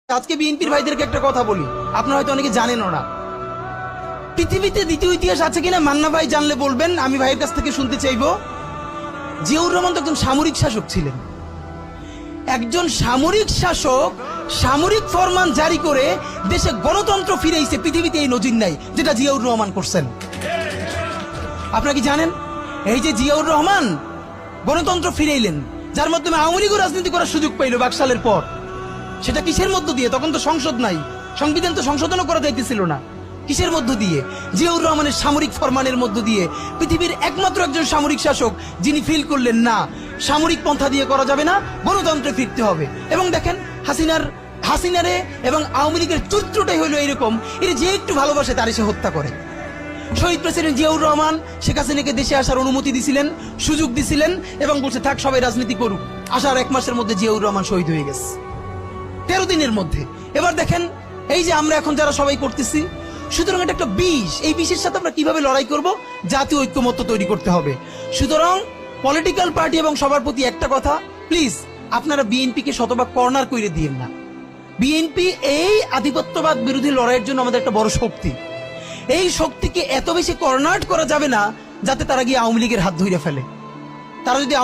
আজকে বিএনপির ভাইদেরকে একটা কথা বলি, আপনারা হয়তো অনেকে জানেনও না। পৃথিবীতে দ্বিতীয় ইতিহাস আছে কিনা মান্না ভাই জানলে বলবেন, আমি ভাইয়ের কাছ থেকে শুনতে চাইবো। জিয়াউর রহমান তো একজন সামরিক শাসক ছিলেন। একজন সামরিক শাসক সামরিক ফরমান জারি করে দেশে গণতন্ত্র ফিরেইছে, পৃথিবীতে এই নজির নাই যেটা জিয়াউর রহমান করছেন। আপনারা কি জানেন এই যে জিয়াউর রহমান গণতন্ত্র ফিরাইলেন, যার মাধ্যমে আওয়ামী লীগও রাজনীতি করার সুযোগ পাইল বাকশালের পর? সেটা কিসের মধ্য দিয়ে? তখন তো সংসদ নাই, সংবিধান তো সংশোধনও করা যাইতেছিল না। কিসের মধ্য দিয়ে? জিয়াউর রহমানের সামরিক ফরমানের মধ্য দিয়ে। পৃথিবীর একমাত্র একজন সামরিক শাসক যিনি ফিল করলেন না সামরিক পন্থা দিয়ে করা যাবে না, গণতন্ত্রে ফিরতে হবে। এবং দেখেন হাসিনারে এবং আওয়ামী লীগের চরিত্রটাই হলো এরকম, এর যে একটু ভালোবাসে তারে সে হত্যা করে। শহীদ প্রেসিডেন্ট জিয়াউর রহমান শেখ হাসিনাকে দেশে আসার অনুমতি দিছিলেন, সুযোগ দিছিলেন এবং বলছে থাক সবাই রাজনীতি করুক। আসার 1 মাসের মধ্যে জিয়াউর রহমান শহীদ হয়ে গেছে, 13 দিনের মধ্যে। এবার দেখেন এই যে আমরা এখন যারা সবাই করতেছি, সুতরাং এটা একটা বিষ। এই বিষের সাথে আমরা কিভাবে লড়াই করব? জাতীয় ঐক্যমত্য তৈরি করতে হবে। সুতরাং পলিটিক্যাল পার্টি এবং সবার প্রতি একটা কথা, প্লিজ আপনারা বিএনপিকে শতভাগ কর্নার করে দিয়েন না। বিএনপি এই আধিপত্যবাদ বিরোধী লড়াইয়ের জন্য আমাদের একটা বড় শক্তি। এই শক্তিকে এত বেশি কর্নার করা যাবে না যাতে তারা গিয়ে আওয়ামী লীগের হাত ধরে ফেলে। তারা যদি